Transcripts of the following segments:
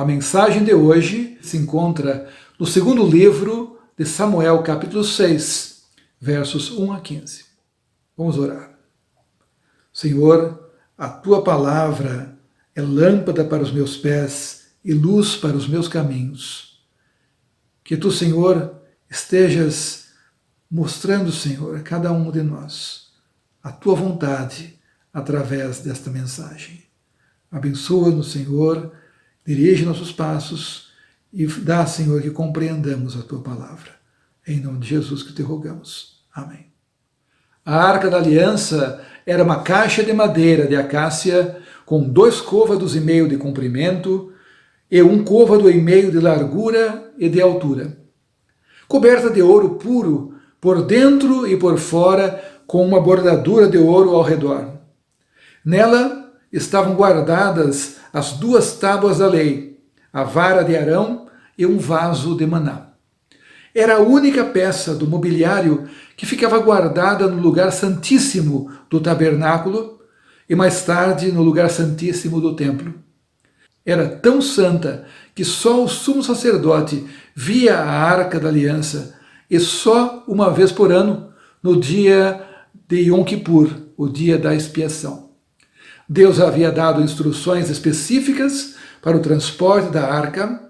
A mensagem de hoje se encontra no segundo livro de Samuel, capítulo 6, versos 1 a 15. Vamos orar. Senhor, a tua palavra é lâmpada para os meus pés e luz para os meus caminhos. Que tu, Senhor, estejas mostrando, Senhor, a cada um de nós a tua vontade através desta mensagem. Abençoa-nos, Senhor, dirige nossos passos e dá, Senhor, que compreendamos a tua palavra. Em nome de Jesus que te rogamos. Amém. A Arca da Aliança era uma caixa de madeira de acácia com 2 côvados e meio de comprimento e 1 côvado e meio de largura e de altura, coberta de ouro puro por dentro e por fora, com uma bordadura de ouro ao redor. Nela estavam guardadas as 2 tábuas da lei, a vara de Arão e um vaso de maná. Era a única peça do mobiliário que ficava guardada no lugar santíssimo do tabernáculo e mais tarde no lugar santíssimo do templo. Era tão santa que só o sumo sacerdote via a Arca da Aliança e só uma vez por ano, no dia de Yom Kippur, o dia da expiação. Deus havia dado instruções específicas para o transporte da arca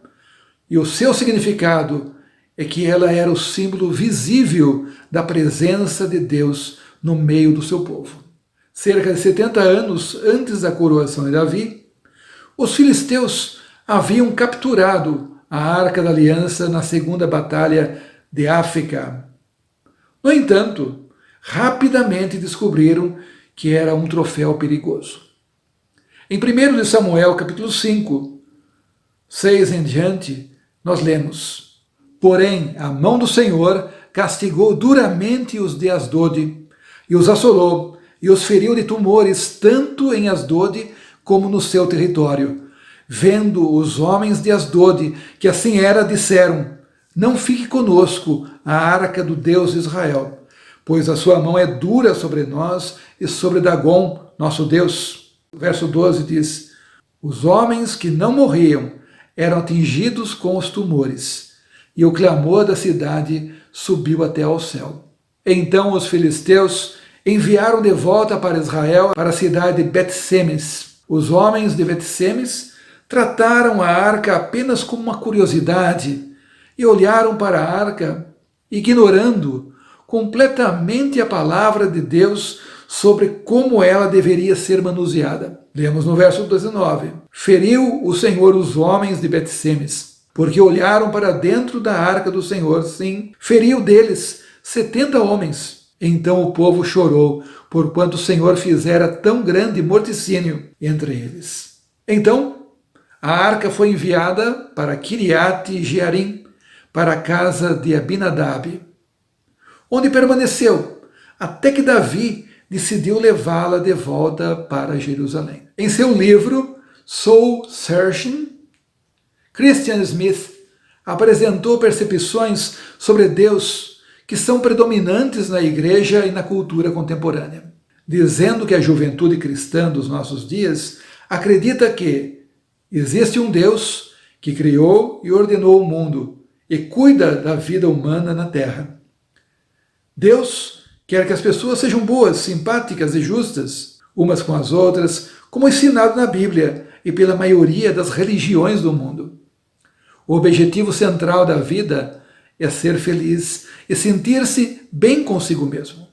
e o seu significado é que ela era o símbolo visível da presença de Deus no meio do seu povo. Cerca de 70 anos antes da coroação de Davi, os filisteus haviam capturado a Arca da Aliança na segunda batalha de Áfeca. No entanto, rapidamente descobriram que era um troféu perigoso. Em 1 Samuel, capítulo 5, 6 em diante, nós lemos: Porém, a mão do Senhor castigou duramente os de Asdode, e os assolou, e os feriu de tumores, tanto em Asdode como no seu território. Vendo os homens de Asdode que assim era, disseram: Não fique conosco a arca do Deus de Israel, pois a sua mão é dura sobre nós e sobre Dagom, nosso Deus. O verso 12 diz: Os homens que não morriam eram atingidos com os tumores, e o clamor da cidade subiu até ao céu. Então os filisteus enviaram de volta para Israel, para a cidade de Bet-Semes. Os homens de Bet-Semes trataram a arca apenas como uma curiosidade e olharam para a arca, ignorando completamente a palavra de Deus sobre como ela deveria ser manuseada. Lemos no verso 19: Feriu o Senhor os homens de Bet-Semes, porque olharam para dentro da arca do Senhor, sim, feriu deles 70 homens. Então o povo chorou, porquanto o Senhor fizera tão grande morticínio entre eles. Então a arca foi enviada para Kiriat-Jearim, para a casa de Abinadab, onde permaneceu até que Davi decidiu levá-la de volta para Jerusalém. Em seu livro Soul Searching, Christian Smith apresentou percepções sobre Deus que são predominantes na igreja e na cultura contemporânea, dizendo que a juventude cristã dos nossos dias acredita que existe um Deus que criou e ordenou o mundo e cuida da vida humana na Terra. Deus quer que as pessoas sejam boas, simpáticas e justas, umas com as outras, como ensinado na Bíblia e pela maioria das religiões do mundo. O objetivo central da vida é ser feliz e sentir-se bem consigo mesmo.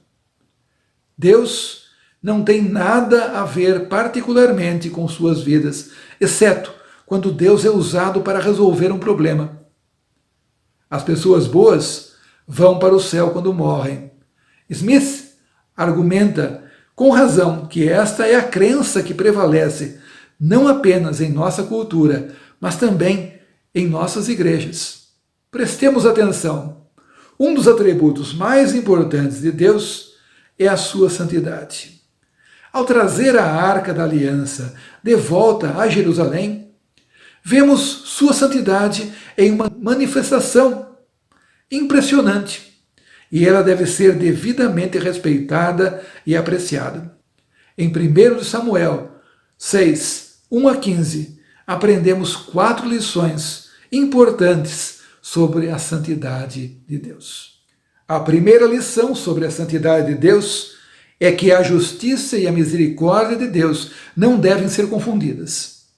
Deus não tem nada a ver particularmente com suas vidas, exceto quando Deus é usado para resolver um problema. As pessoas boas vão para o céu quando morrem. Smith argumenta com razão que esta é a crença que prevalece não apenas em nossa cultura, mas também em nossas igrejas. Prestemos atenção. Um dos atributos mais importantes de Deus é a sua santidade. Ao trazer a Arca da Aliança de volta a Jerusalém, vemos sua santidade em uma manifestação impressionante, e ela deve ser devidamente respeitada e apreciada. Em 1 Samuel 6, 1 a 15, aprendemos 4 lições importantes sobre a santidade de Deus. A primeira lição sobre a santidade de Deus é que a justiça e a misericórdia de Deus não devem ser confundidas.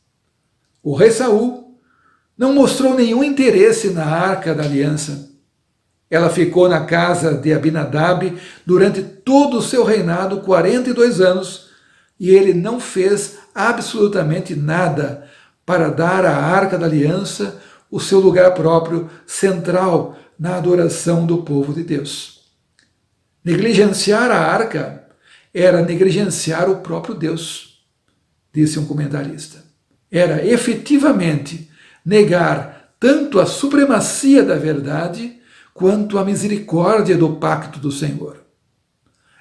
O rei Saul não mostrou nenhum interesse na Arca da Aliança. Ela ficou na casa de Abinadab durante todo o seu reinado, 42 anos, e ele não fez absolutamente nada para dar à Arca da Aliança o seu lugar próprio, central na adoração do povo de Deus. Negligenciar a Arca era negligenciar o próprio Deus, disse um comentarista. Era efetivamente negar tanto a supremacia da verdade quanto a misericórdia do pacto do Senhor.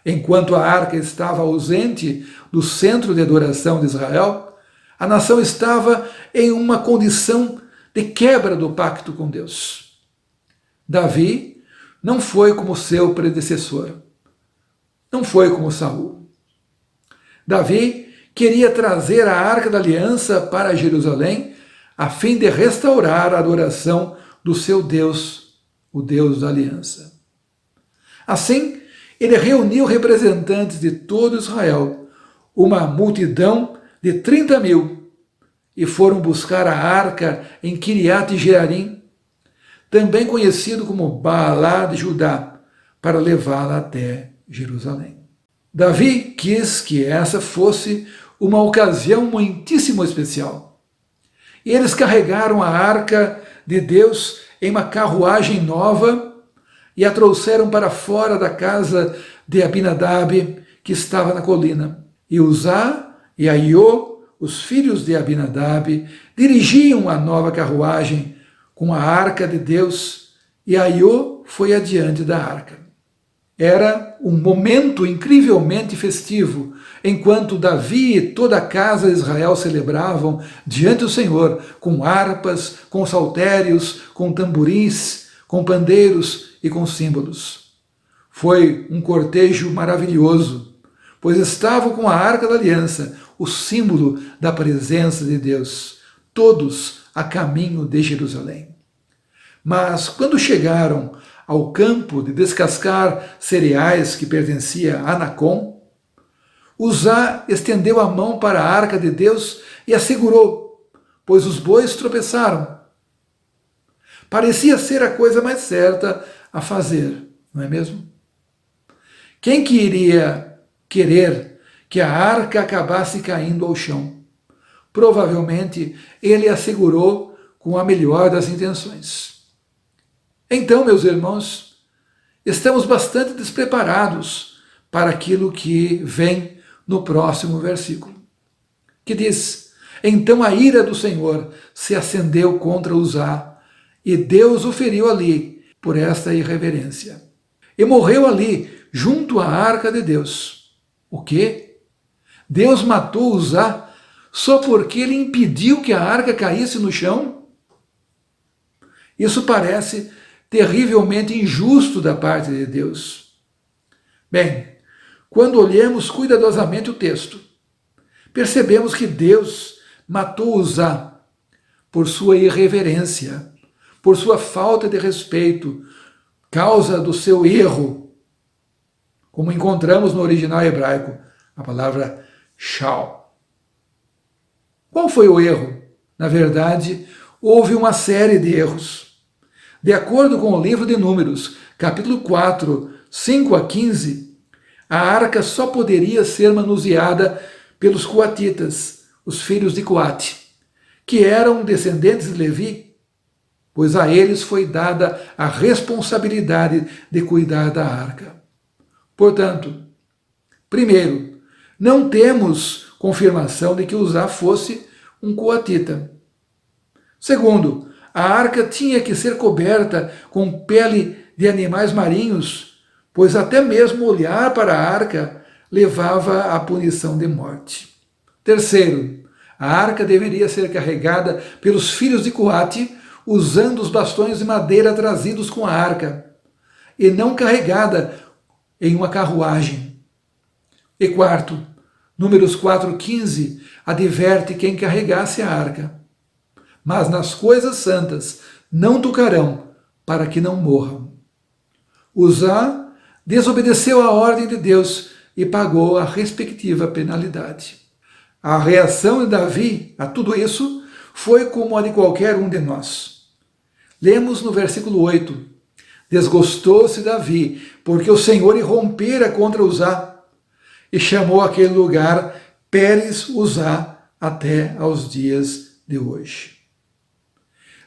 Enquanto a arca estava ausente do centro de adoração de Israel, a nação estava em uma condição de quebra do pacto com Deus. Davi não foi como seu predecessor, não foi como Saul. Davi queria trazer a Arca da Aliança para Jerusalém a fim de restaurar a adoração do seu Deus, o Deus da Aliança. Assim, ele reuniu representantes de todo Israel, uma multidão de 30.000, e foram buscar a arca em Kiriat Jearim, também conhecido como Baalá de Judá, para levá-la até Jerusalém. Davi quis que essa fosse uma ocasião muitíssimo especial. E eles carregaram a arca de Deus em uma carruagem nova e a trouxeram para fora da casa de Abinadab, que estava na colina. E Uzá e Aiô, os filhos de Abinadab, dirigiam a nova carruagem com a arca de Deus, e Aiô foi adiante da arca. Era um momento incrivelmente festivo, enquanto Davi e toda a casa de Israel celebravam diante do Senhor, com harpas, com saltérios, com tamborins, com pandeiros e com símbolos. Foi um cortejo maravilhoso, pois estavam com a Arca da Aliança, o símbolo da presença de Deus, todos a caminho de Jerusalém. Mas quando chegaram ao campo de descascar cereais que pertencia a Anacom, Uzá estendeu a mão para a arca de Deus e a segurou, pois os bois tropeçaram. Parecia ser a coisa mais certa a fazer, não é mesmo? Quem que iria querer que a arca acabasse caindo ao chão? Provavelmente ele a segurou com a melhor das intenções. Então, meus irmãos, estamos bastante despreparados para aquilo que vem no próximo versículo, que diz: então a ira do Senhor se acendeu contra Uzá, e Deus o feriu ali por esta irreverência. E morreu ali, junto à arca de Deus. O quê? Deus matou Uzá só porque ele impediu que a arca caísse no chão? Isso parece terrivelmente injusto da parte de Deus. Bem, quando olhamos cuidadosamente o texto, percebemos que Deus matou Uzá por sua irreverência, por sua falta de respeito, causa do seu erro, como encontramos no original hebraico, a palavra shal. Qual foi o erro? Na verdade, houve uma série de erros. De acordo com o livro de Números, capítulo 4, 5 a 15, a arca só poderia ser manuseada pelos coatitas, os filhos de Coate, que eram descendentes de Levi, pois a eles foi dada a responsabilidade de cuidar da arca. Portanto, primeiro, não temos confirmação de que Uzá fosse um coatita. Segundo, a arca tinha que ser coberta com pele de animais marinhos, pois até mesmo olhar para a arca levava à punição de morte. Terceiro, a arca deveria ser carregada pelos filhos de Coate, usando os bastões de madeira trazidos com a arca, e não carregada em uma carruagem. E quarto, Números 4,15 adverte quem carregasse a arca. mas nas coisas santas não tocarão, para que não morram. Uzá desobedeceu à ordem de Deus e pagou a respectiva penalidade. A reação de Davi a tudo isso foi como a de qualquer um de nós. Lemos no versículo 8: Desgostou-se Davi, porque o Senhor irrompera contra Uzá, e chamou aquele lugar Pérez Uzá até aos dias de hoje.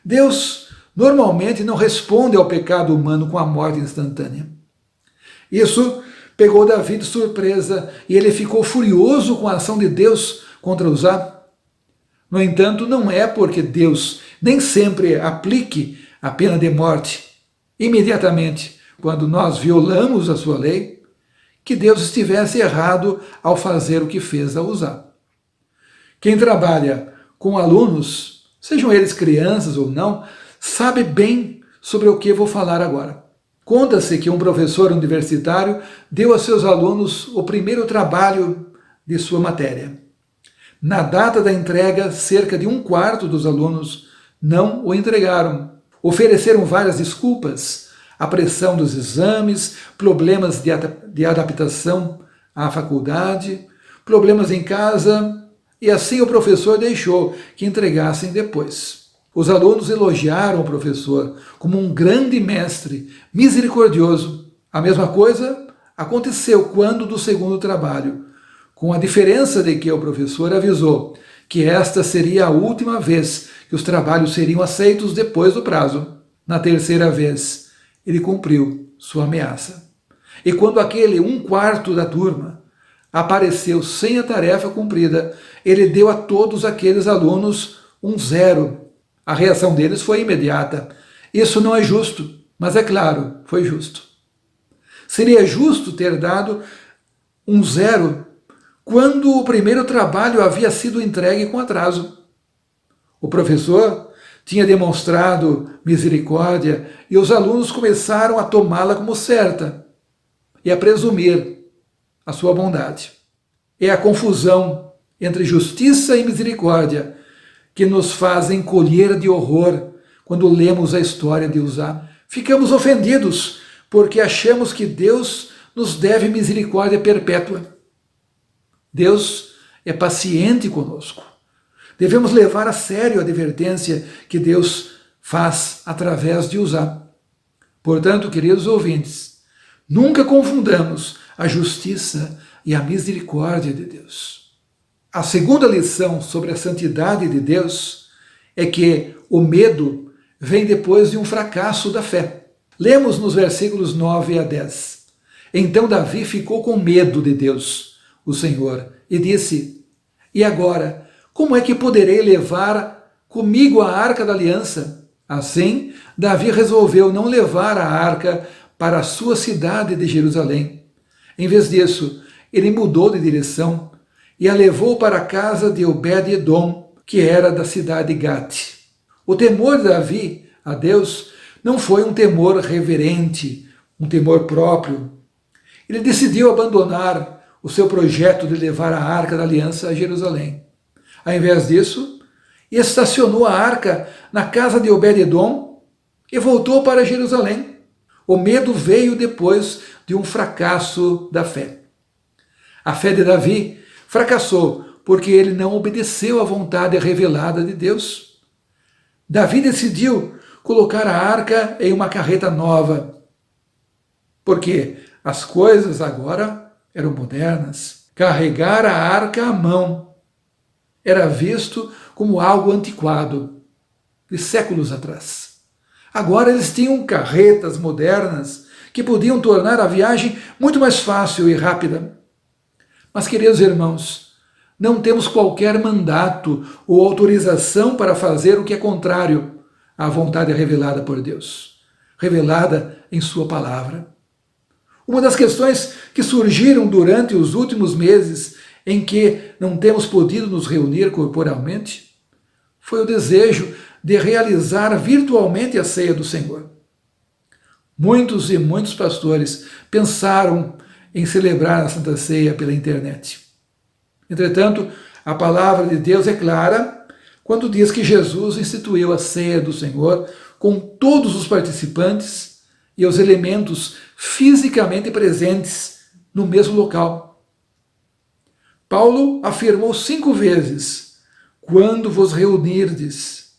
Deus normalmente não responde ao pecado humano com a morte instantânea. Isso pegou Davi de surpresa e ele ficou furioso com a ação de Deus contra Uzá. No entanto, não é porque Deus nem sempre aplique a pena de morte imediatamente quando nós violamos a sua lei, que Deus estivesse errado ao fazer o que fez a Uzá. Quem trabalha com alunos, sejam eles crianças ou não, sabe bem sobre o que vou falar agora. Conta-se que um professor universitário deu a seus alunos o primeiro trabalho de sua matéria. Na data da entrega, cerca de 1/4 dos alunos não o entregaram. Ofereceram várias desculpas: a pressão dos exames, problemas de adaptação à faculdade, problemas em casa, e assim o professor deixou que entregassem depois. Os alunos elogiaram o professor como um grande mestre, misericordioso. A mesma coisa aconteceu quando do segundo trabalho, com a diferença de que o professor avisou que esta seria a última vez que os trabalhos seriam aceitos depois do prazo. Na terceira vez, ele cumpriu sua ameaça. E quando aquele 1/4 da turma apareceu sem a tarefa cumprida, ele deu a todos aqueles alunos um 0. A reação deles foi imediata. Isso não é justo, mas é claro, foi justo. Seria justo ter dado um 0 quando o primeiro trabalho havia sido entregue com atraso. O professor tinha demonstrado misericórdia e os alunos começaram a tomá-la como certa e a presumir a sua bondade. É a confusão entre justiça e misericórdia que nos fazem colher de horror quando lemos a história de Uzá. Ficamos ofendidos porque achamos que Deus nos deve misericórdia perpétua. Deus é paciente conosco. Devemos levar a sério a advertência que Deus faz através de Uzá. Portanto, queridos ouvintes, nunca confundamos a justiça e a misericórdia de Deus. A segunda lição sobre a santidade de Deus é que o medo vem depois de um fracasso da fé. Lemos nos versículos 9 a 10. Então Davi ficou com medo de Deus, o Senhor, e disse: E agora, como é que poderei levar comigo a arca da aliança? Assim, Davi resolveu não levar a arca para a sua cidade de Jerusalém. Em vez disso, ele mudou de direção e a levou para a casa de Obed-Edom, que era da cidade de Gate. O temor de Davi a Deus não foi um temor reverente, um temor próprio. Ele decidiu abandonar o seu projeto de levar a Arca da Aliança a Jerusalém. Ao invés disso, estacionou a arca na casa de Obed-Edom e voltou para Jerusalém. O medo veio depois de um fracasso da fé. A fé de Davi fracassou porque ele não obedeceu à vontade revelada de Deus. Davi decidiu colocar a arca em uma carreta nova, porque as coisas agora eram modernas. Carregar a arca à mão era visto como algo antiquado, de séculos atrás. Agora eles tinham carretas modernas que podiam tornar a viagem muito mais fácil e rápida. Mas, queridos irmãos, não temos qualquer mandato ou autorização para fazer o que é contrário à vontade revelada por Deus, revelada em sua palavra. Uma das questões que surgiram durante os últimos meses em que não temos podido nos reunir corporalmente foi o desejo de realizar virtualmente a ceia do Senhor. Muitos e muitos pastores pensaram em celebrar a Santa Ceia pela internet. Entretanto, a palavra de Deus é clara: quando diz que Jesus instituiu a ceia do Senhor com todos os participantes e os elementos fisicamente presentes no mesmo local. Paulo afirmou 5 vezes, quando vos reunirdes,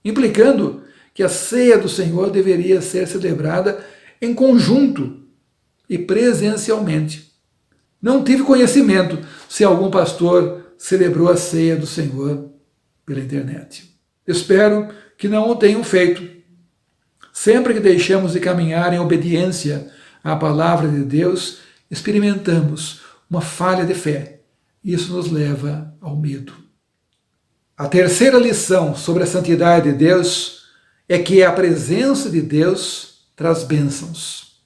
implicando que a ceia do Senhor deveria ser celebrada em conjunto e presencialmente. Não tive conhecimento se algum pastor celebrou a ceia do Senhor pela internet. Espero que não o tenham feito. Sempre que deixamos de caminhar em obediência à palavra de Deus, experimentamos uma falha de fé. Isso nos leva ao medo. A terceira lição sobre a santidade de Deus é que a presença de Deus traz bênçãos.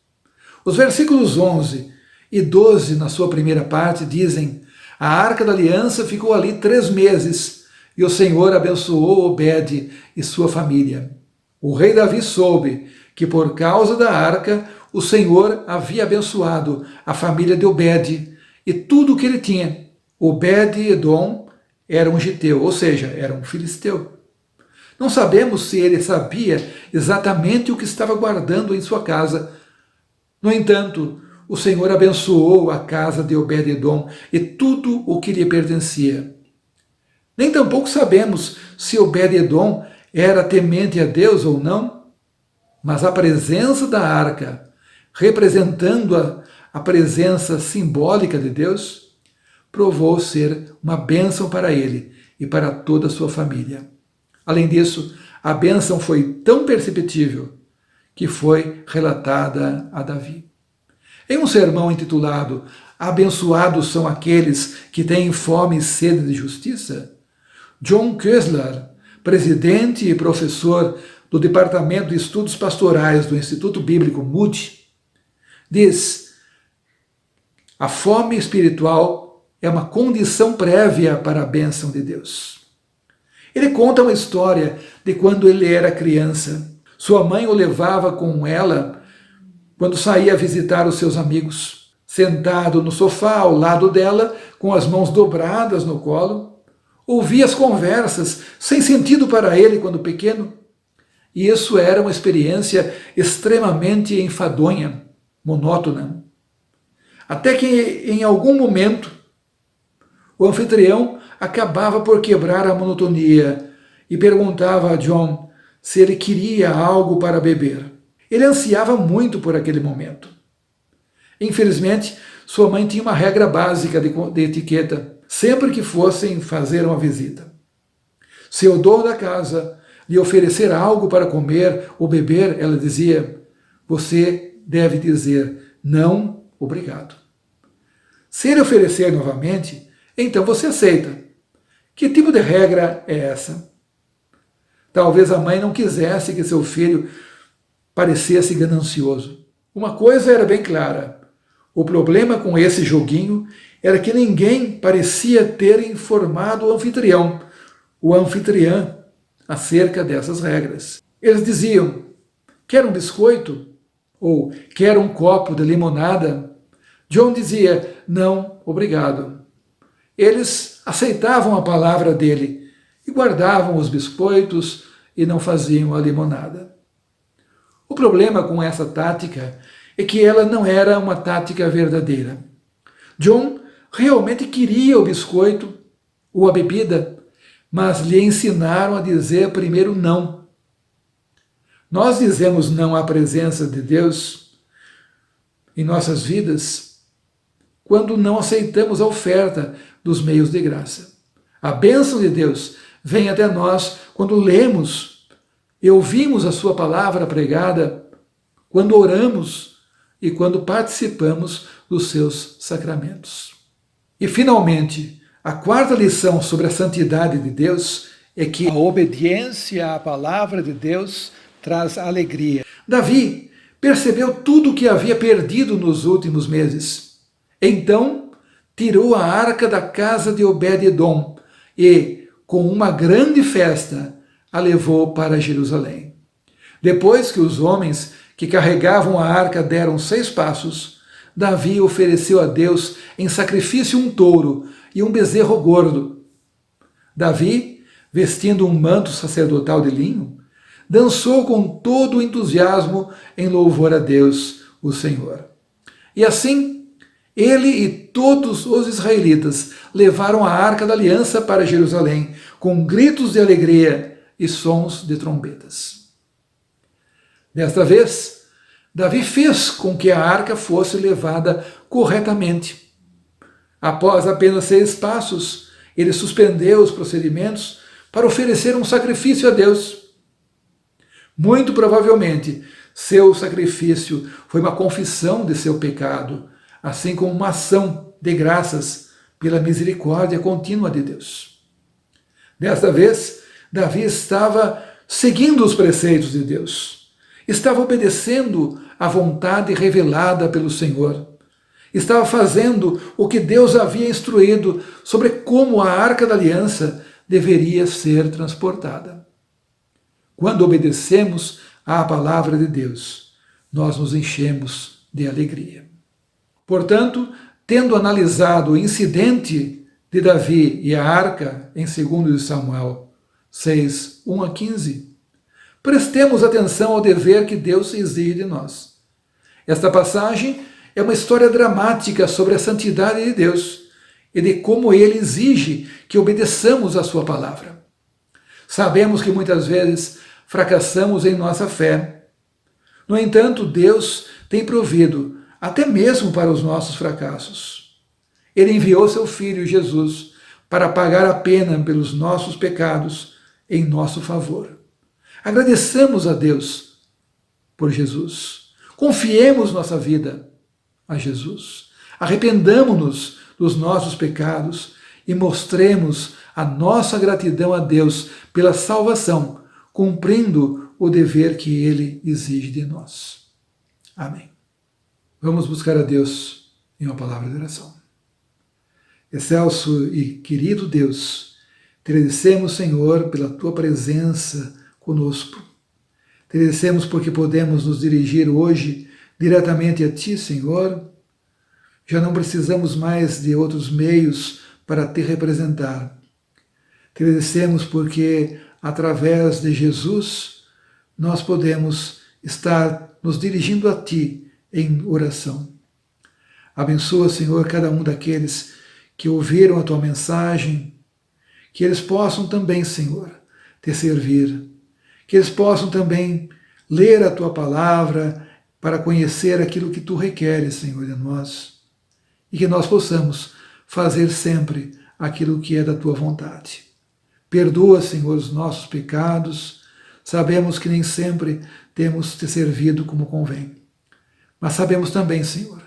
Os versículos 11 e 12, na sua primeira parte, dizem: a arca da aliança ficou ali 3 meses, e o Senhor abençoou Obed e sua família. O rei Davi soube que por causa da arca o Senhor havia abençoado a família de Obed e tudo o que ele tinha. Obed-Edom era um giteu, ou seja, era um filisteu. Não sabemos se ele sabia exatamente o que estava guardando em sua casa. No entanto, o Senhor abençoou a casa de Obed-Edom e tudo o que lhe pertencia. Nem tampouco sabemos se Obed-Edom era temente a Deus ou não, mas a presença da arca, representando a presença simbólica de Deus, provou ser uma bênção para ele e para toda a sua família. Além disso, a bênção foi tão perceptível que foi relatada a Davi. Em um sermão intitulado Abençoados são aqueles que têm fome e sede de justiça, John Koesler, presidente e professor do Departamento de Estudos Pastorais do Instituto Bíblico Moody, diz: a fome espiritual é uma condição prévia para a bênção de Deus. Ele conta uma história de quando ele era criança. Sua mãe o levava com ela quando saía visitar os seus amigos. Sentado no sofá ao lado dela, com as mãos dobradas no colo, ouvia as conversas sem sentido para ele quando pequeno. E isso era uma experiência extremamente enfadonha, monótona. Até que, em algum momento, o anfitrião acabava por quebrar a monotonia e perguntava a John se ele queria algo para beber. Ele ansiava muito por aquele momento. Infelizmente, sua mãe tinha uma regra básica de etiqueta, sempre que fossem fazer uma visita. Se o dono da casa lhe oferecer algo para comer ou beber, ela dizia: você deve dizer não, obrigado. Se ele oferecer novamente, então você aceita. Que tipo de regra é essa? Talvez a mãe não quisesse que seu filho parecesse ganancioso. Uma coisa era bem clara: o problema com esse joguinho era que ninguém parecia ter informado o anfitrião, ou a anfitriã, acerca dessas regras. Eles diziam: quer um biscoito? Ou quer um copo de limonada? John dizia: não, obrigado. Eles aceitavam a palavra dele e guardavam os biscoitos e não faziam a limonada. O problema com essa tática é que ela não era uma tática verdadeira. John realmente queria o biscoito ou a bebida, mas lhe ensinaram a dizer primeiro não. Nós dizemos não à presença de Deus em nossas vidas quando não aceitamos a oferta dos meios de graça. A bênção de Deus vem até nós quando lemos e ouvimos a sua palavra pregada, quando oramos e quando participamos dos seus sacramentos. E, finalmente, a quarta lição sobre a santidade de Deus é que a obediência à palavra de Deus traz alegria. Davi percebeu tudo o que havia perdido nos últimos meses. Então, tirou a arca da casa de Obed-Edom e, com uma grande festa, a levou para Jerusalém. Depois que os homens que carregavam a arca deram 6 passos, Davi ofereceu a Deus em sacrifício um touro e um bezerro gordo. Davi, vestindo um manto sacerdotal de linho, dançou com todo o entusiasmo em louvor a Deus, o Senhor. E assim, ele e todos os israelitas levaram a Arca da Aliança para Jerusalém, com gritos de alegria e sons de trombetas. Desta vez, Davi fez com que a arca fosse levada corretamente. Após apenas 6 passos, ele suspendeu os procedimentos para oferecer um sacrifício a Deus. Muito provavelmente, seu sacrifício foi uma confissão de seu pecado, assim como uma ação de graças pela misericórdia contínua de Deus. Desta vez, Davi estava seguindo os preceitos de Deus, estava obedecendo à vontade revelada pelo Senhor, estava fazendo o que Deus havia instruído sobre como a Arca da Aliança deveria ser transportada. Quando obedecemos à palavra de Deus, nós nos enchemos de alegria. Portanto, tendo analisado o incidente de Davi e a arca em 2 Samuel 6, 1 a 15, prestemos atenção ao dever que Deus exige de nós. Esta passagem é uma história dramática sobre a santidade de Deus e de como Ele exige que obedeçamos à sua palavra. Sabemos que muitas vezes fracassamos em nossa fé. No entanto, Deus tem provido até mesmo para os nossos fracassos. Ele enviou seu Filho Jesus para pagar a pena pelos nossos pecados em nosso favor. Agradeçamos a Deus por Jesus. Confiemos nossa vida a Jesus. Arrependamo-nos dos nossos pecados e mostremos a nossa gratidão a Deus pela salvação, cumprindo o dever que Ele exige de nós. Amém. Vamos buscar a Deus em uma palavra de oração. Excelso e querido Deus, te agradecemos, Senhor, pela Tua presença conosco. Te agradecemos porque podemos nos dirigir hoje diretamente a Ti, Senhor. Já não precisamos mais de outros meios para Te representar. Te agradecemos porque, através de Jesus, nós podemos estar nos dirigindo a Ti em oração. Abençoa, Senhor, cada um daqueles que ouviram a Tua mensagem, que eles possam também, Senhor, Te servir, que eles possam também ler a Tua palavra para conhecer aquilo que Tu requeres, Senhor, de nós, e que nós possamos fazer sempre aquilo que é da Tua vontade. Perdoa, Senhor, os nossos pecados. Sabemos que nem sempre temos Te servido como convém. Mas sabemos também, Senhor,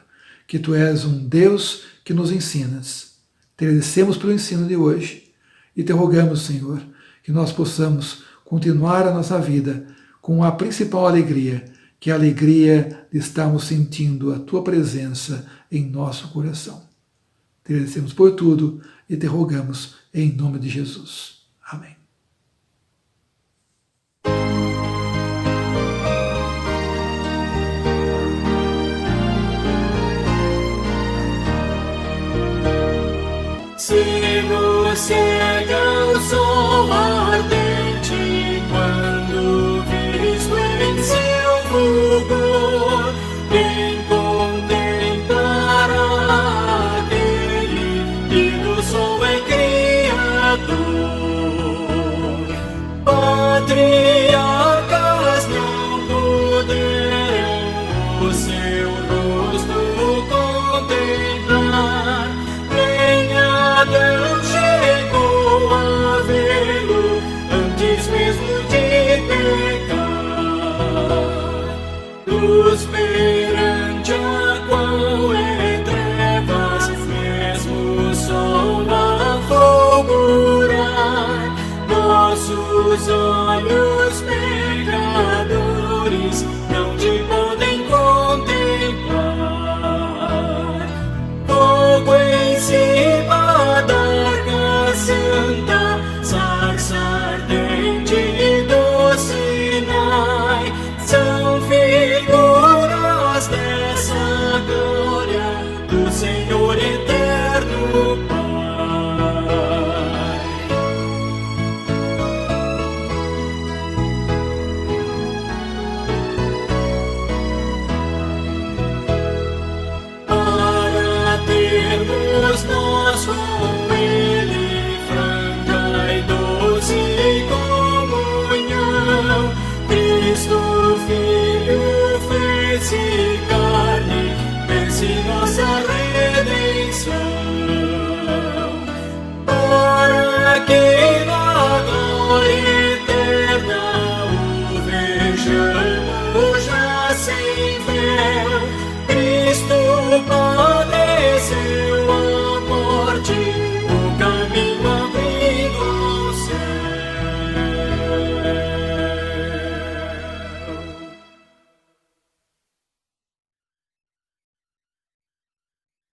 que Tu és um Deus que nos ensinas. Te agradecemos pelo ensino de hoje e Te rogamos, Senhor, que nós possamos continuar a nossa vida com a principal alegria, que é a alegria de estarmos sentindo a Tua presença em nosso coração. Te agradecemos por tudo e Te rogamos em nome de Jesus. Amém. Se nos cega o sol ardente, quando visto em seu fulgor, quem contemplará aquele que do sol é criador? Patriarcas não poderão o seu rosto contemplar, nem Adão chegou a vê-lo antes mesmo de pecar. Luz perante a qual é trevas, mesmo o sol a fulgurar, nossos olhos pecadores não Te podem contemplar. Fogo em cima da arca santa, sarça ardente do Sinai, são figuras dessa glória do Senhor eterno Pai. que